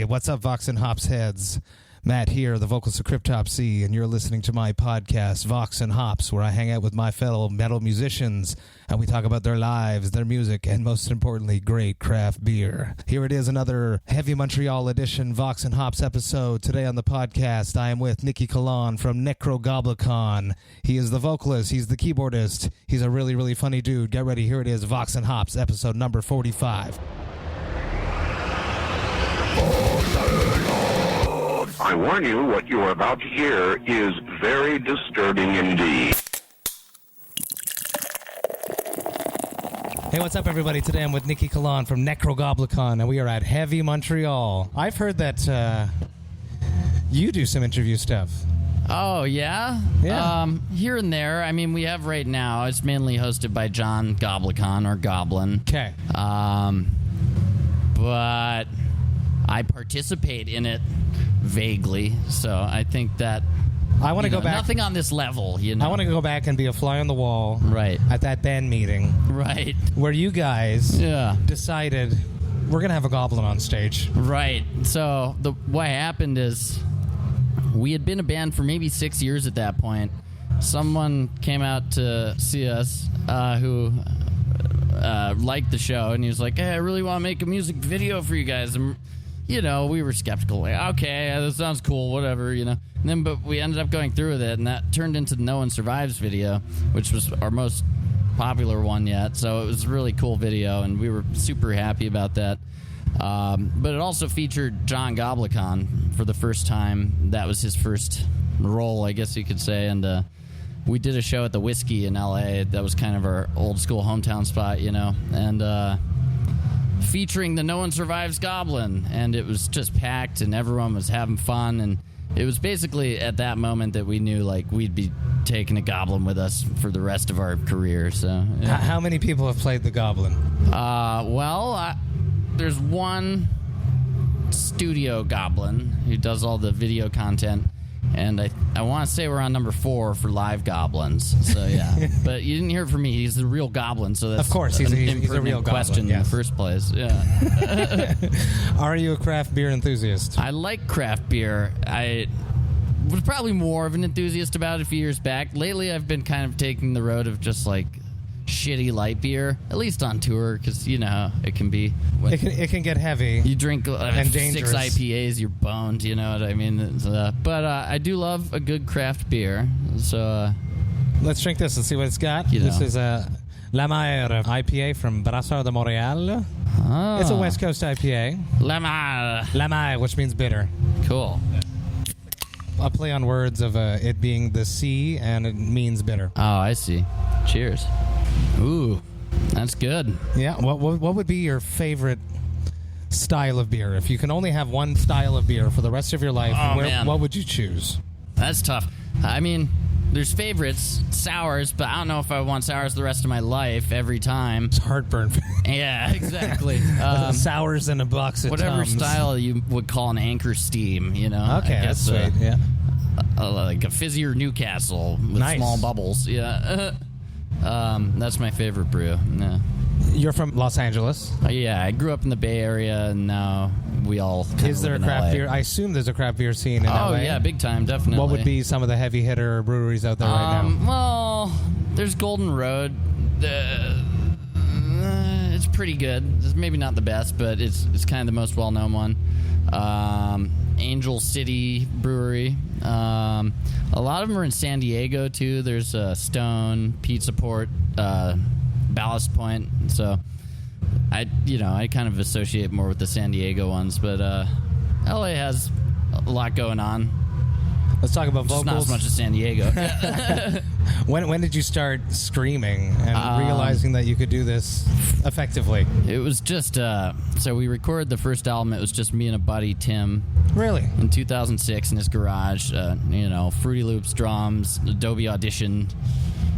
Hey, what's up, Vox&Hops heads? Matt here, the vocalist of Cryptopsy, and you're listening to my podcast, Vox&Hops, where I hang out with my fellow metal musicians, and we talk about their lives, their music, and most importantly, great craft beer. Here it is, another Heavy Montreal edition Vox&Hops episode. Today on the podcast, I am with Nicky Calonne from Nekrogoblikon. He is the vocalist, he's the keyboardist, he's a really, really funny dude. Get ready, here it is, Vox&Hops, episode number 45. I warn you, what you are about to hear is very disturbing indeed. Hey, what's up, everybody? Today I'm with Nicky Calonne from Nekrogoblikon, and we are at Heavy Montreal. I've heard that you do some interview stuff. Oh, yeah? Yeah. Here and there. I mean, we have right now. It's mainly hosted by Jon Goblikon, or Goblin. Okay. But I participate in it vaguely, so I think that I want to go back. Nothing on this level, you know. I want to go back and be a fly on the wall, right, at that band meeting, right, where you guys decided we're gonna have a goblin on stage, right. So what happened is we had been a band for maybe 6 years at that point. Someone came out to see us who liked the show, and he was like, "Hey, I really want to make a music video for you guys." And you know, we were skeptical. Like, okay, that sounds cool, whatever, you know. And then, but we ended up going through with it, and that turned into the No One Survives video, which was our most popular one yet. So it was a really cool video, and we were super happy about that. But it also featured Jon Goblikon for the first time. That was his first role, I guess you could say. And we did a show at the Whiskey in L.A. That was kind of our old school hometown spot, you know. And featuring the No One Survives Goblin, and it was just packed, and everyone was having fun, and it was basically at that moment that we knew, like, we'd be taking a goblin with us for the rest of our career. So, yeah. How many people have played the goblin? There's one studio goblin who does all the video content, and I want to say we're on number 4 for live goblins. So yeah, but you didn't hear it from me. He's the real goblin. So that's of course he's a real question goblin, yes. in the first place. Yeah. Are you a craft beer enthusiast? I like craft beer. I was probably more of an enthusiast about it a few years back. Lately, I've been kind of taking the road of just like shitty light beer, at least on tour, because you know how it can be. It can get heavy. You drink and 6 dangerous. IPAs, you're boned. You know what I mean? But I do love a good craft beer. So let's drink this and see what it's got. You know. This is a La Mer IPA from Brasseur de Montreal. Oh. It's a West Coast IPA. La Mer, which means bitter. Cool. A play on words of it being the sea, and it means bitter. Oh, I see. Cheers. Ooh, that's good. Yeah. What would be your favorite style of beer? If you can only have one style of beer for the rest of your life, man. What would you choose? That's tough. I mean, there's favorites, sours, but I don't know if I want sours the rest of my life every time. It's heartburn. Yeah, exactly. Sours in a box of whatever Tums. style you would call an Anchor Steam, you know. Okay, that's sweet. Yeah. Like a fizzier Newcastle with Nice. small bubbles. Yeah. That's my favorite brew. Yeah. You're from Los Angeles. Yeah, I grew up in the Bay Area, and now we all kind Is of there a live in craft LA. beer? I assume there's a craft beer scene in Oh, LA. yeah, big time, definitely. What would be some of the heavy hitter breweries out there right now? Well, there's Golden Road. It's pretty good. It's maybe not the best, but it's kind of the most well-known one. Angel City Brewery. A lot of them are in San Diego, too. There's Stone, Pizza Port, Ballast Point. So I kind of associate more with the San Diego ones, but LA has a lot going on. Let's talk about Just vocals. not as much as San Diego. When did you start screaming and realizing that you could do this effectively? It was just so we recorded the first album. It was just me and a buddy, Tim. Really? In 2006 in his garage. Fruity Loops, drums, Adobe Audition,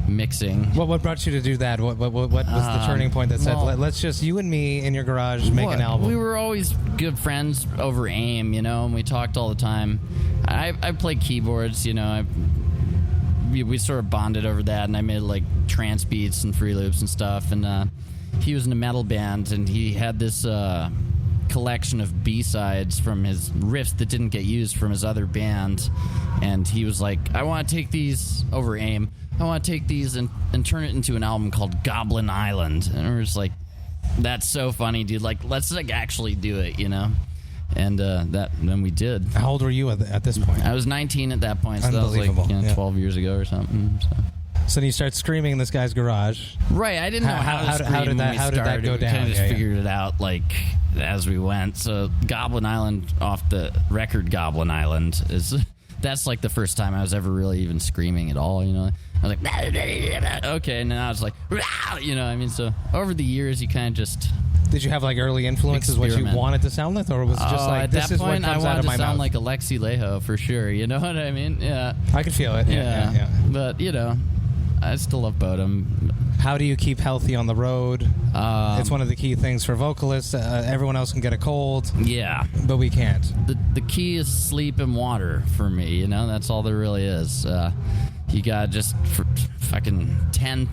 mixing. What brought you to do that? What was the turning point that said, let's just, you and me in your garage, make an album? We were always good friends over AIM, and we talked all the time. I played keyboards, we sort of bonded over that, and I made like trance beats and free loops and stuff, and he was in a metal band, and he had this collection of B-sides from his riffs that didn't get used from his other band, and he was like, I want to take these over AIM. I want to take these and turn it into an album called Goblin Island. And we're just like, that's so funny, dude. Like, let's like actually do it, you know? And then we did. How old were you at this point? I was 19 at that point, so that was like 12 years ago or something. So then you start screaming in this guy's garage. Right, I didn't know how to scream how did that go down? We kind of just figured it out like as we went. So Goblin Island off the record Goblin Island that's like the first time I was ever really even screaming at all, you know. I was like, okay, and then I was like, you know, I mean, so over the years you kind of just... Did you have like early influences, what you wanted to sound like, or was it just like, this is what comes out of my mouth? At that point, I wanted to sound like Alexi Laiho for sure, you know what I mean? Yeah. I could feel it, yeah. But, you know, I still love Bodum. How do you keep healthy on the road? It's one of the key things for vocalists. Everyone else can get a cold. Yeah. But we can't. The key is sleep and water for me, you know? That's all there really is. You got just fucking 10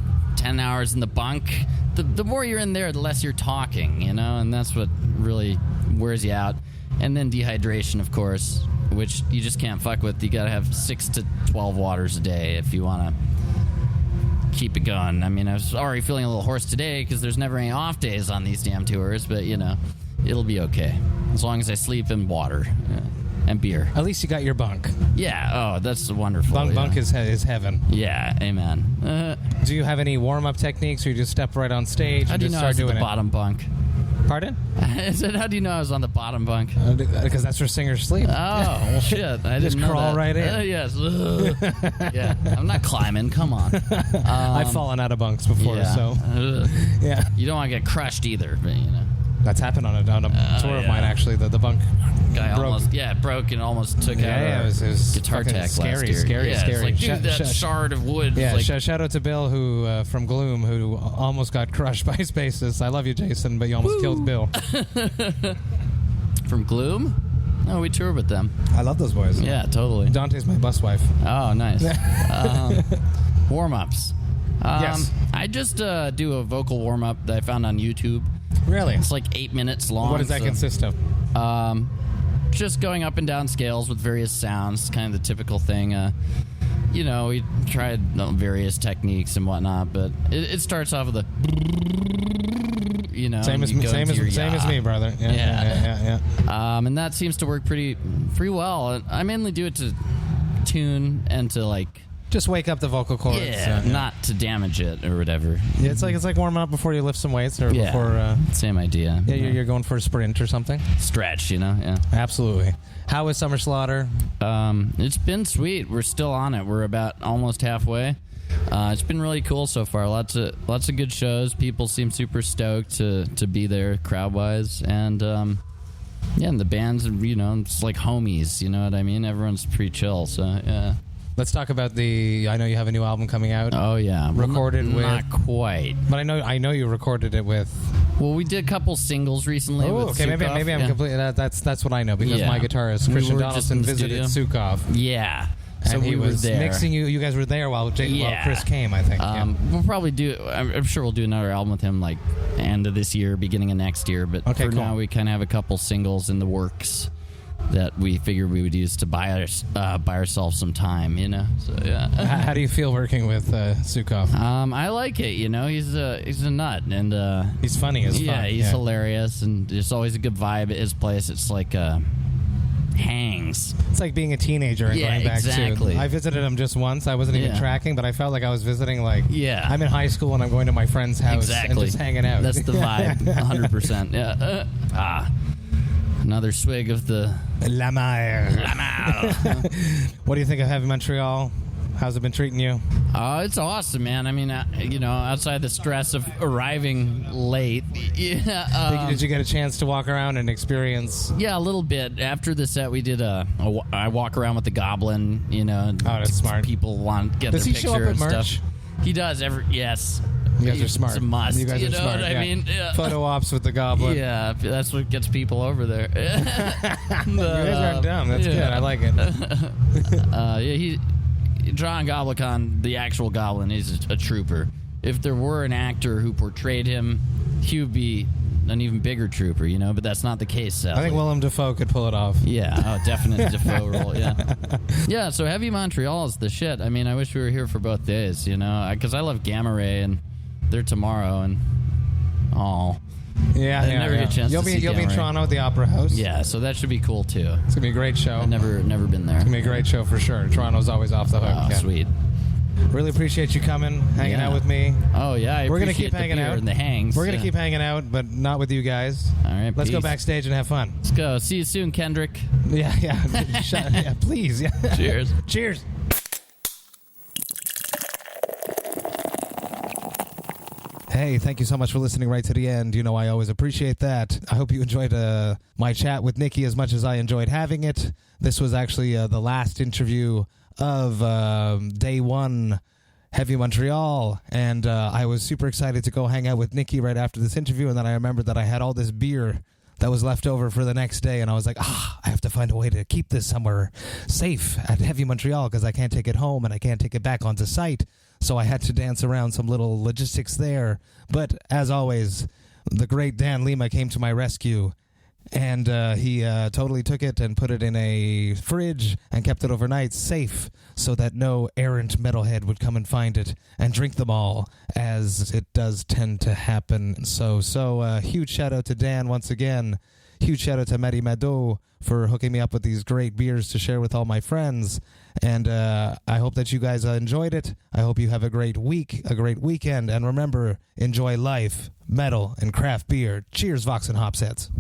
hours in the bunk. The more you're in there, the less you're talking, you know? And that's what really wears you out. And then dehydration, of course, which you just can't fuck with. You got to have 6 to 12 waters a day if you want to keep it going. I mean, I was already feeling a little hoarse today because there's never any off days on these damn tours, but, you know, it'll be okay. As long as I sleep and water and beer. At least you got your bunk. Yeah, that's wonderful. Bunk is heaven. Yeah, amen. Do you have any warm-up techniques, or you just step right on stage and just start doing it? How do you know I was on the bottom bunk? Pardon? I said, how do you know I was on the bottom bunk? Because that's where singers sleep. Oh, well, shit. I just didn't crawl know that. right in. Yes. Yeah, I'm not climbing. Come on. I've fallen out of bunks before, so. Yeah. You don't want to get crushed either, but, you know. That's happened on a tour of mine, actually. The bunk guy broke. Broke and almost took out it was guitar tech scary, last year. Scary. It's like, dude, that shard of wood. Yeah, like, shout out to Bill, who from Gloom, who almost got crushed by his bassist. I love you, Jason, but you almost killed Bill. From Gloom? No, we toured with them. I love those boys. Yeah, totally. Dante's my bus wife. Oh, nice. Warm-ups. Yes. I just do a vocal warm-up that I found on YouTube. Really? It's like 8 minutes long. What does that consist of? Just going up and down scales with various sounds, kind of the typical thing. You know, we tried various techniques and whatnot, but it starts off with a, you know, same as me, brother. Yeah. And that seems to work pretty well. I mainly do it to tune and to like just wake up the vocal cords. Yeah, not to damage it or whatever. Yeah, it's like warming up before you lift some weights or before. Same idea. Yeah, you're going for a sprint or something. Stretch, you know. Yeah, absolutely. How is Summer Slaughter? It's been sweet. We're still on it. We're about almost halfway. It's been really cool so far. Lots of good shows. People seem super stoked to be there crowd wise, and and the bands, you know, it's like homies. You know what I mean? Everyone's pretty chill. So yeah. Let's talk about I know you have a new album coming out. Oh yeah, recorded with. Not quite, but I know you recorded it with. Well, we did a couple singles recently. Oh, okay, maybe I'm completely. That's what I know because my guitarist Christian Donaldson visited Sukov. Yeah. So he was there. Mixing you. You guys were there while Chris came, I think. We'll probably do. I'm sure we'll do another album with him, like end of this year, beginning of next year. But for now, we kind of have a couple singles in the works that we figured we would use to buy ourselves some time, you know. So yeah. How do you feel working with Sukov? I like it. You know, he's a nut, and he's funny as fuck. Yeah, he's hilarious, and there's always a good vibe at his place. It's like hangs. It's like being a teenager and going back exactly. to. I visited him just once. I wasn't even tracking, but I felt like I was visiting. Like, I'm in high school and I'm going to my friend's house and just hanging out. That's the vibe, 100%. Yeah. Another swig of the La Mer. What do you think of Heavy Montreal? How's it been treating you? It's awesome, man. I mean, you know, outside the stress of arriving late. Did you get a chance to walk around and experience? Yeah, a little bit. After the set, we did I walk around with the Goblin, you know. Oh, that's smart. People want to get their picture show up at and merch? Stuff. He does. Yes. You guys are smart. It's a must. You guys are smart. What I mean? Yeah. Photo ops with the Goblin. Yeah, that's what gets people over there. You guys aren't dumb. That's good. I like it. Jon Goblikon, the actual Goblin, is a trooper. If there were an actor who portrayed him, he would be an even bigger trooper, but that's not the case, sadly. I think Willem Dafoe could pull it off. Yeah, definite Defoe role, yeah. Yeah, so Heavy Montreal is the shit. I mean, I wish we were here for both days, because I love Gamma Ray, and they're tomorrow, and Yeah, I never get a chance You'll to be see in Gamma Ray. Toronto at the Opera House. Yeah, so that should be cool, too. It's going to be a great show. I've never been there. It's going to be a great show for sure. Toronto's always off the hook. Oh, yeah. sweet. Really appreciate you coming, hanging out with me. Oh, yeah, We're gonna keep hanging the beer out. and the hangs. We're going to keep hanging out, but not with you guys. All right, Let's go peace. backstage and have fun. Let's go. See you soon, Kendrick. Yeah. Yeah, please. Yeah. Cheers. Cheers. Hey, thank you so much for listening right to the end. I always appreciate that. I hope you enjoyed my chat with Nicky as much as I enjoyed having it. This was actually the last interview of day one, Heavy Montreal, and I was super excited to go hang out with Nicky right after this interview, and then I remembered that I had all this beer that was left over for the next day, and I was like, I have to find a way to keep this somewhere safe at Heavy Montreal because I can't take it home and I can't take it back onto site. So I had to dance around some little logistics there. But as always, the great Dan Lima came to my rescue, and he totally took it and put it in a fridge and kept it overnight safe so that no errant metalhead would come and find it and drink them all, as it does tend to happen. So huge shout out to Dan once again. Huge shout out to Marie-Mado for hooking me up with these great beers to share with all my friends. And I hope that you guys enjoyed it. I hope you have a great week, a great weekend. And remember, enjoy life, metal, and craft beer. Cheers, Vox and Hops heads.